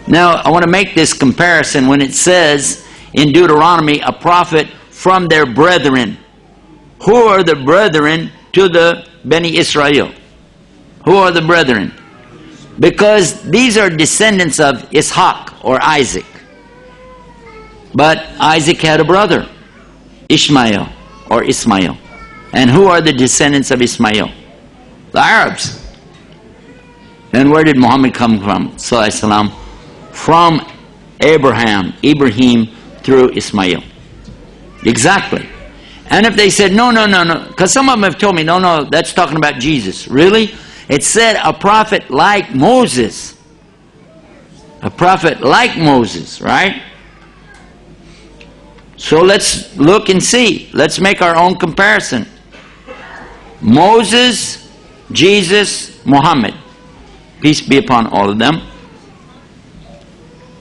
Now, I want to make this comparison when it says in Deuteronomy, a prophet from their brethren. Who are the brethren to the Beni Israel? Who are the brethren? Because these are descendants of Ishaq or Isaac. But Isaac had a brother, Ishmael or Ismail. And who are the descendants of Ismail? The Arabs. And where did Muhammad come from? Sallallahu Alaihi Wasallam? From Ibrahim through Ismail. Exactly. And if they said, no, because some of them have told me, no, that's talking about Jesus. Really? It said a prophet like Moses. A prophet like Moses, right? So let's look and see. Let's make our own comparison. Moses, Jesus, Muhammad. Peace be upon all of them.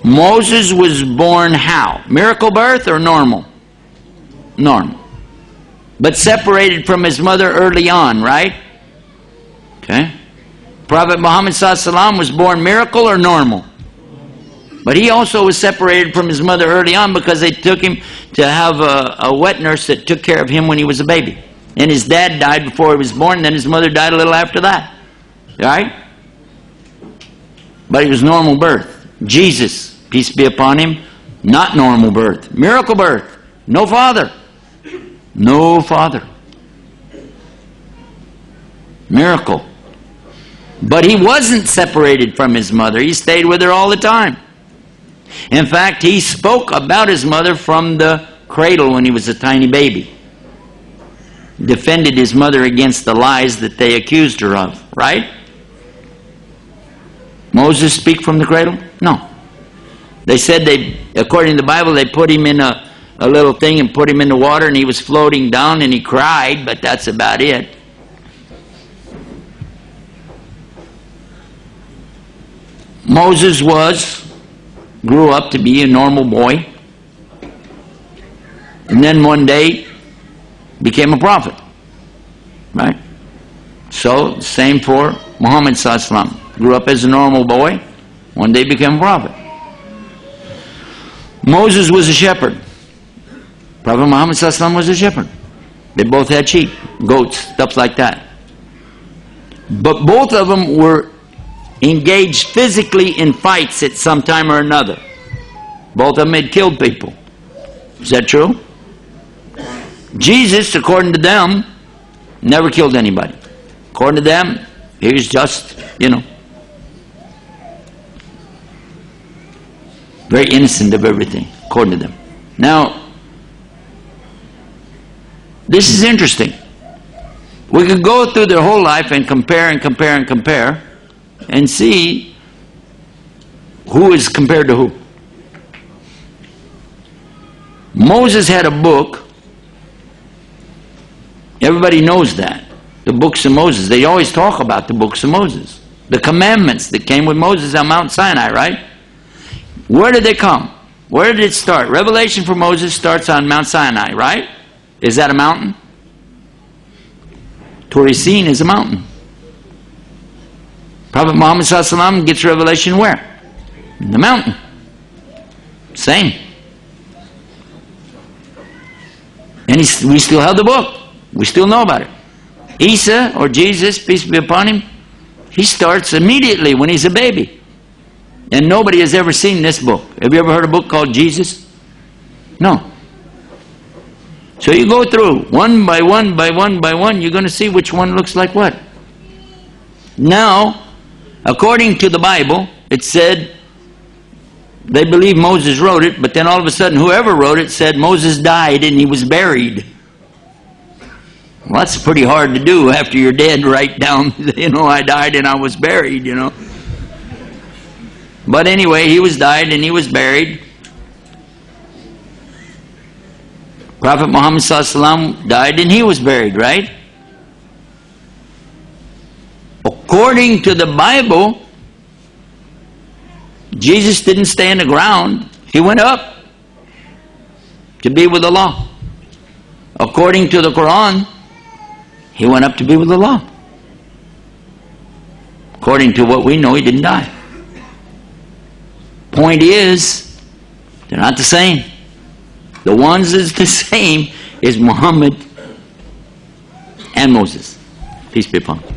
Moses was born how? Miracle birth or normal? Normal. But separated from his mother early on, right? Okay. Prophet Muhammad ﷺ was born miracle or normal? But he also was separated from his mother early on because they took him to have a wet nurse that took care of him when he was a baby. And his dad died before he was born, then his mother died a little after that. Right? But he was normal birth. Jesus, peace be upon him, not normal birth. Miracle birth. No father. No father. Miracle. But he wasn't separated from his mother. He stayed with her all the time. In fact, he spoke about his mother from the cradle when he was a tiny baby. Defended his mother against the lies that they accused her of. Right? Moses speak from the cradle? No. They said according to the Bible, they put him in a little thing and put him in the water and he was floating down and he cried, but that's about it. Moses grew up to be a normal boy, and then one day became a prophet. Right? So, same for Muhammad ﷺ. Grew up as a normal boy, one day became a prophet. Moses was a shepherd. Prophet Muhammad ﷺ was a shepherd. They both had sheep, goats, stuff like that. But both of them were engaged physically in fights at some time or another. Both of them had killed people. Is that true? Jesus, according to them, never killed anybody. According to them, he was just, very innocent of everything, according to them. Now, this is interesting. We could go through their whole life and compare and see who is compared to who. Moses had a book. Everybody knows that. The books of Moses. They always talk about the books of Moses. The commandments that came with Moses on Mount Sinai, right? Where did they come? Where did it start? Revelation for Moses starts on Mount Sinai, right? Is that a mountain? Torah-Sin is a mountain. Prophet Muhammad ﷺ gets revelation where? In the mountain. Same. And we still have the book. We still know about it. Isa, or Jesus, peace be upon him, he starts immediately when he's a baby. And nobody has ever seen this book. Have you ever heard a book called Jesus? No. So you go through one by one, you're going to see which one looks like what. Now, according to the Bible, it said they believe Moses wrote it, but then all of a sudden whoever wrote it said Moses died and he was buried. Well, that's pretty hard to do after you're dead. Write down, I died and I was buried, But anyway, he died and he was buried. Prophet Muhammad ﷺ died and he was buried, right? According to the Bible, Jesus didn't stay in the ground. He went up to be with Allah. According to the Quran, he went up to be with Allah. According to what we know, he didn't die. point is, they're not the same. The ones that's the same is Muhammad and Moses. Peace be upon him.